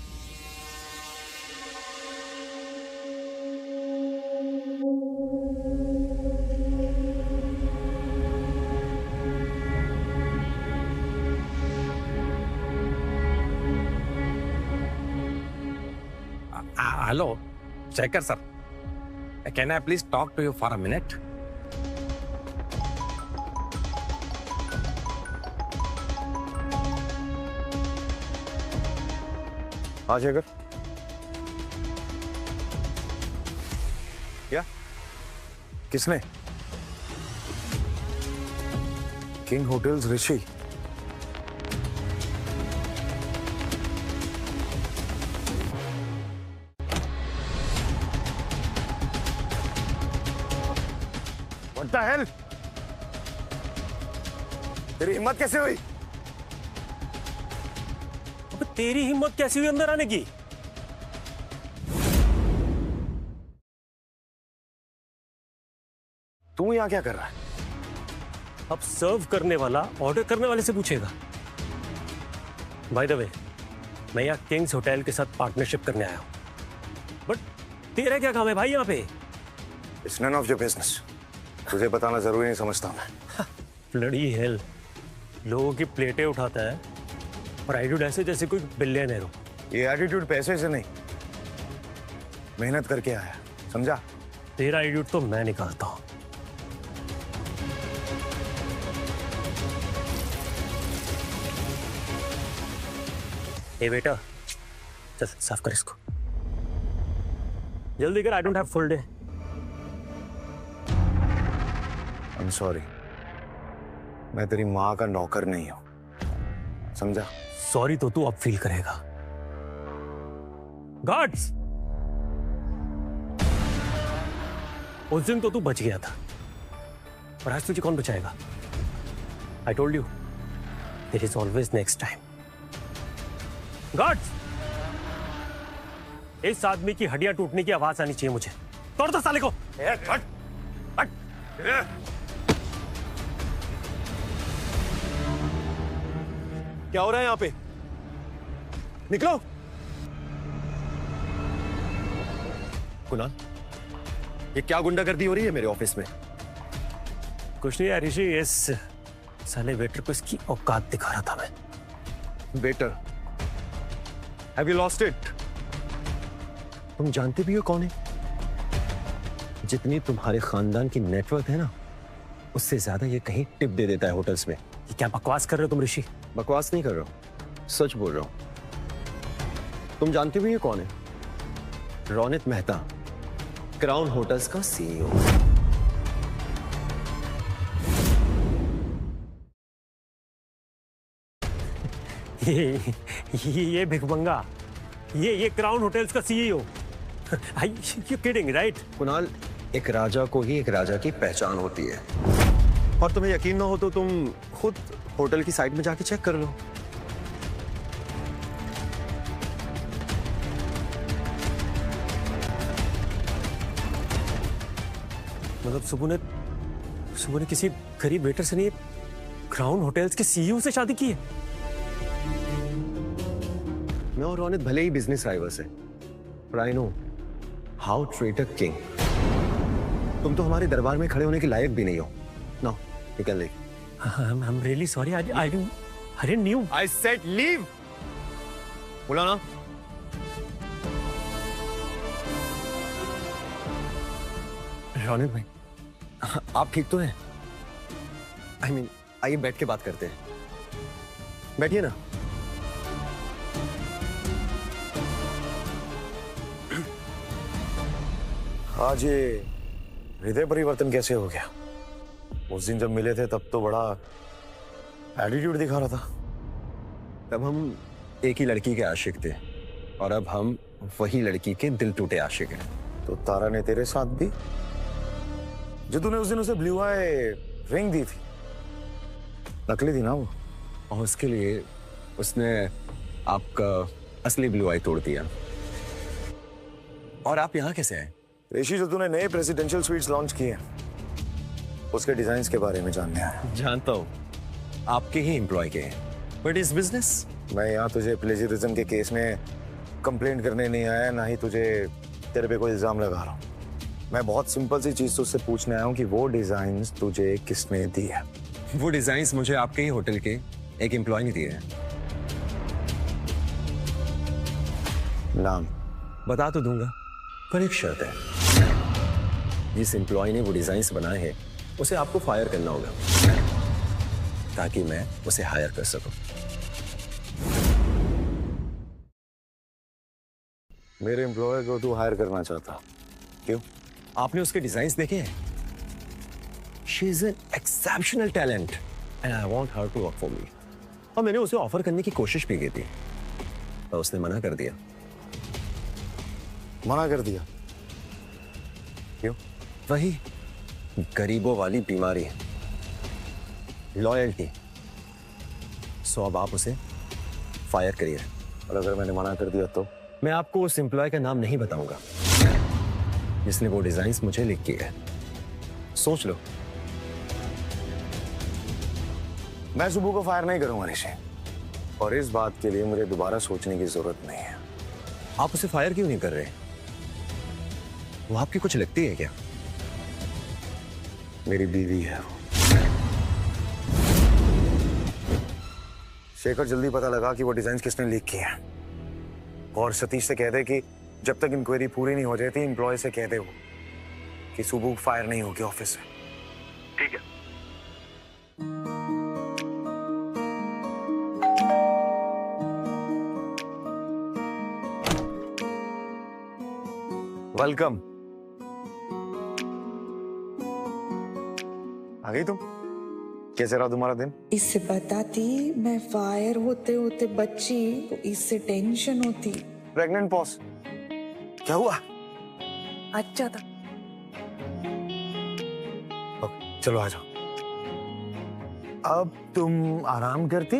Hello, Shekhar sir. Can I please talk to you for a minute? हाँ शेखर, क्या? किसने? King hotels Rishi. What the hell? तेरी हिम्मत कैसे हुई? अब तेरी हिम्मत कैसी हुई अंदर आने की? तू यहाँ क्या कर रहा है? अब सर्व करने वाला ऑर्डर करने वाले से पूछेगा। बाय द वे, मैं यहाँ किंग्स होटल के साथ पार्टनरशिप करने आया हूँ। बट तेरा क्या काम है भाई यहाँ पे? It's none of your business. तुझे बताना जरूरी नहीं समझता मैं। ब्लडी हेल, लोगों की प्लेटें उठाता है और एटीट्यूड ऐसे जैसे कोई बिलियनर हो। ये एटीट्यूड पैसे से नहीं, मेहनत करके आया, समझा? तेरा एटीट्यूड तो मैं निकालता हूँ। ए बेटा, चल साफ कर इसको, जल्दी कर। I don't have full day. I'm sorry, मैं तेरी माँ का नौकर नहीं हूं, समझा? सॉरी तो तू अब फील करेगा। गार्ड्स, उस दिन तो तू बच गया था, पर आज तुझे कौन बचाएगा? I told you, there is always next time. Guards, इस आदमी की हड्डियां टूटने की आवाज आनी चाहिए मुझे। तोड़ दो साले को। हट, हट। क्या हो रहा है यहाँ पे? निकलो। कुणाल, ये क्या गुंडागर्दी हो रही है मेरे ऑफिस में? कुछ नहीं यार ऋषि, इस साले वेटर को इसकी औकात दिखा रहा था मैं। Waiter? Have you lost it? तुम जानते भी हो कौन है? जितनी तुम्हारे खानदान की नेटवर्क है ना, उससे ज्यादा ये कहीं टिप दे देता है होटल्स में। ये क्या बकवास कर रहे हो तुम ऋषि? बकवास नहीं कर रहा हूं, सच बोल रहा हूं। तुम जानते भी ये कौन है? रोनित मेहता, क्राउन होटल्स का सीईओ। ये भिखमंगा, ये क्राउन होटल्स का CEO. You kidding right? Kunal, एक राजा को ही एक राजा की पहचान होती है, और तुम्हें यकीन ना हो तो तुम खुद होटल की साइट में जाके चेक कर लो। मतलब सुबह ने किसी गरीब वेटर से नहीं, क्राउन होटल्स के सीईओ से शादी की है। मैं और रोनित भले ही बिजनेस राइवल्स हैं, पर I know how treat a king. तुम तो हमारे दरबार में खड़े होने के लायक भी नहीं हो। No, you can leave. I'm really sorry. I didn't knew. I said leave. बोला ना। रोनित भाई, आप ठीक तो हैं? I mean, आइए बैठ के बात करते हैं। बैठिए ना। आज ये हृदय परिवर्तन कैसे हो गया? उस दिन जब मिले थे तब तो बड़ा एटीट्यूड दिखा रहा था। तब हम एक ही लड़की के आशिक थे, और अब हम वही लड़की के दिल टूटे आशिक हैं। तो तारा ने तेरे साथ भी, जो तूने उस दिन उसे ब्लू आई रिंग दी थी, नकली थी ना वो, और उसके लिए उसने आपका असली ब्लू आई तोड़ दिया। और आप यहाँ कैसे आए? ऋषि, जो तूने नए प्रेसिडेंशियल स्वीट्स लॉन्च किए हैं, उसके डिजाइन्स के बारे में जानने आया। जानता हूँ, आपके ही एम्प्लॉय के हैं, बट इस बिजनेस। मैं यहाँ तुझे प्लेजरिज्म के केस में कंप्लेंट करने नहीं आया, ना ही तुझे तेरे पे कोई इल्जाम लगा रहा हूँ। मैं बहुत सिंपल सी चीज तुझसे पूछने आया हूँ कि वो डिजाइन्स तुझे किसने दी है? वो डिजाइन्स मुझे आपके ही होटल के एक एम्प्लॉय ने दिए हैं। नाम बता तो दूंगा, पर एक शर्त है। जिस एम्प्लॉय ने वो डिजाइन्स बनाए हैं, उसे आपको फायर करना होगा, ताकि मैं उसे हायर कर सकूं। मेरे एम्प्लॉय को तू हायर करना चाहता? क्यों? आपने उसके डिजाइन्स देखे हैं? She is an exceptional talent and I want her to work for me. और मैंने उसे ऑफर करने की कोशिश भी की थी, पर उसने मना कर दिया। मना कर दिया? क्यों? वही गरीबों वाली बीमारी, लॉयल्टी। सो अब आप उसे फायर करिए। और अगर मैंने मना कर दिया तो? मैं आपको उस एम्प्लॉय का नाम नहीं बताऊंगा जिसने वो डिजाइन्स मुझे लिख के है। सोच लो। मैं सुबह को फायर नहीं करूंगा ऋषि, और इस बात के लिए मुझे दोबारा सोचने की जरूरत नहीं है। आप उसे फायर क्यों नहीं कर रहे? वो आपकी कुछ लगती है क्या? मेरी बीवी है वो। शेखर, जल्दी पता लगा कि वो डिजाइन्स किसने लीक किए हैं, और सतीश से कह दे कि जब तक इंक्वायरी पूरी नहीं हो जाती, एम्प्लॉय से कह दे वो कि सुबह फायर नहीं होगी ऑफिस से। ठीक है? वेलकम। आ गई तुम? कैसे रहा तुम्हारा दिन? इससे बताती मैं फायर होते होते बच्ची तो इससे टेंशन होती। प्रेग्नेंट पॉज, क्या हुआ? अच्छा था। चलो आ जाओ। अब तुम आराम करती,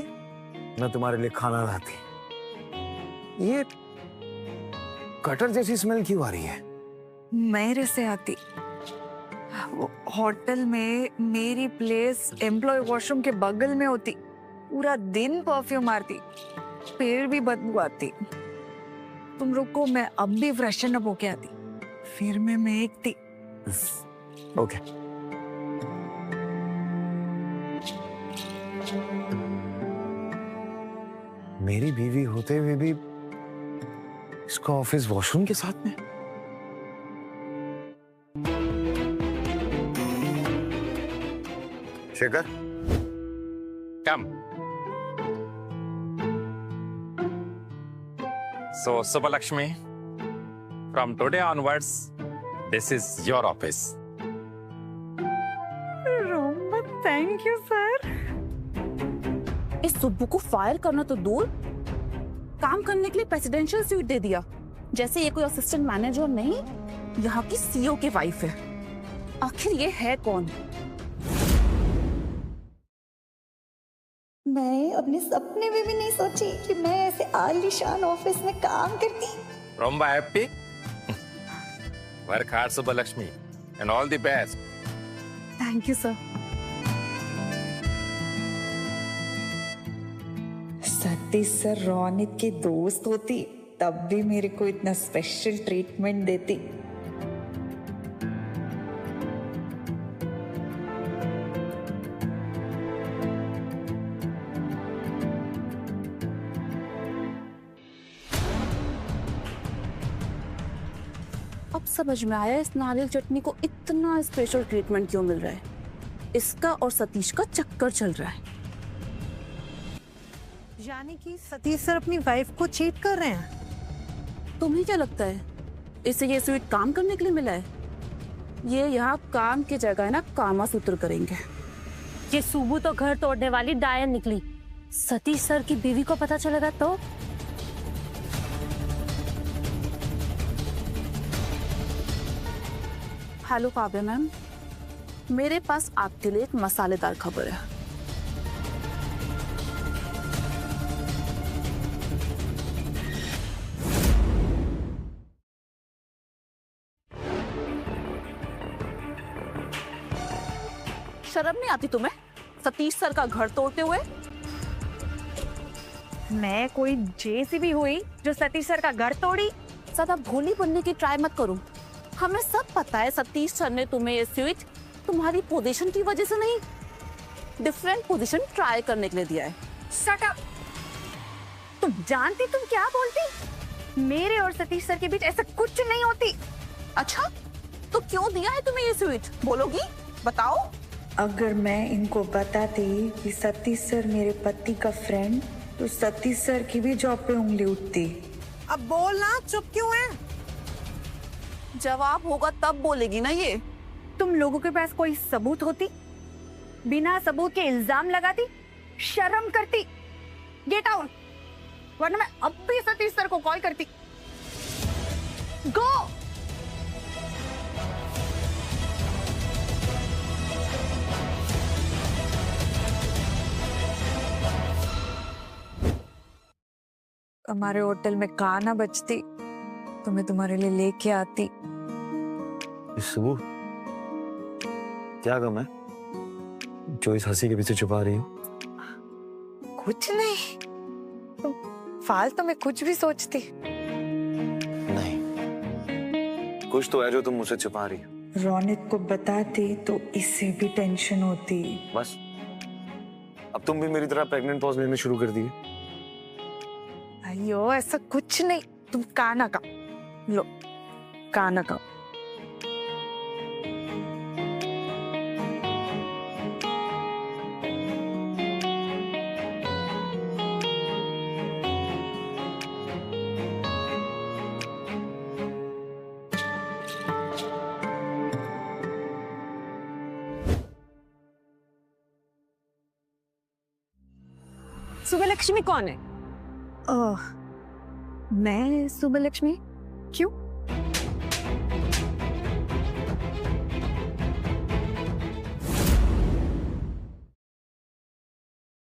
मैं तुम्हारे लिए खाना लाती। ये कटर जैसी स्मेल क्यों आ रही है? मेरे से आती। होटल में मेरी प्लेस एम्प्लॉय वॉशरूम के बगल में होती, पूरा दिन परफ्यूम मारती, फिर भी बदबू आती। तुम रुको, मैं अब भी फ्रेशन अप होके आती, फिर मैं महकती। ओके। मेरी बीवी होते हुए भी इसका ऑफिस वॉशरूम के साथ में? Shekhar, Come. So, Subbalakshmi, from today onwards, this is your office. Roma, thank you sir. इस सुब्बू को फायर करना तो दूर, काम करने के लिए प्रेसिडेंशियल स्यूट दे दिया, जैसे ये कोई असिस्टेंट मैनेजर नहीं, यहाँ की सीईओ की वाइफ है। आखिर ये है कौन? मैं अपने सपने में भी नहीं सोची कि मैं ऐसे आलीशान ऑफिस में काम करती। Romba happy? Work hard, Subbalakshmi, and all the best. Thank you sir. Satish sir Raunit के दोस्त होती तब भी मेरे को इतना स्पेशल ट्रीटमेंट देती। अब समझ में आया इस नारियल चटनी को इतना स्पेशल ट्रीटमेंट क्यों मिल रहा है। इसका और सतीश का चक्कर चल रहा है। यानी कि सतीश सर अपनी वाइफ को चीट कर रहे हैं। तुम्हें क्या लगता है इसे ये स्वीट काम करने के लिए मिला है? ये यहाँ काम की जगह ना कामा सूत्र करेंगे। ये सुबू तो घर तोड़ने वाली डायन निकली। सतीश सर की बीवी को पता चलेगा तो? हेलो काव्या मैम, मेरे पास आपके लिए एक मसालेदार खबर है। शर्म नहीं आती तुम्हें सतीश सर का घर तोड़ते हुए? मैं कोई जेसीबी हुई जो सतीश सर का घर तोड़ी? ज्यादा भोली बनने की ट्राई मत करो। हमें सब पता है सतीश सर ने तुम्हें ये स्वीट तुम्हारी पोजीशन की वजह से नहीं, डिफरेंट पोजीशन ट्राई करने के लिए दिया है। Shut up! तुम जानती तुम क्या बोलती? मेरे और सतीश सर के बीच ऐसा कुछ नहीं होती। अच्छा, तो क्यों दिया है तुम्हें ये स्वीट? बोलोगी? बताओ। अगर मैं इनको बताती कि सतीश सर मेरे पति का फ्रेंड, तो सतीश सर की भी जॉब पे उंगली उठती। अब बोलना, चुप क्यों है? जवाब होगा तब बोलेगी ना ये। तुम लोगों के पास कोई सबूत होती, बिना सबूत के इल्जाम लगाती, शर्म करती। गेट आउट, वरना मैं अब भी सतीश सर को कॉल करती। गो! हमारे होटल में गाना बजती तो मैं तुम्हारे लिए लेके आती। सुबह क्या गम है जो इस हंसी के पीछे छुपा रही हो? कुछ नहीं, तुम फालतू में कुछ भी सोचती। नहीं, कुछ तो है जो तुम मुझसे छुपा रही हो। रौनित को बताती तो इसे भी टेंशन होती। बस अब तुम भी मेरी तरह प्रेग्नेंट पॉज लेने शुरू कर दिए। अयो, ऐसा कुछ नहीं। तुम गाना गाओ, लो गाना गाओ। सुबलक्ष्मी कौन है? मैं सुबलक्ष्मी। क्यों?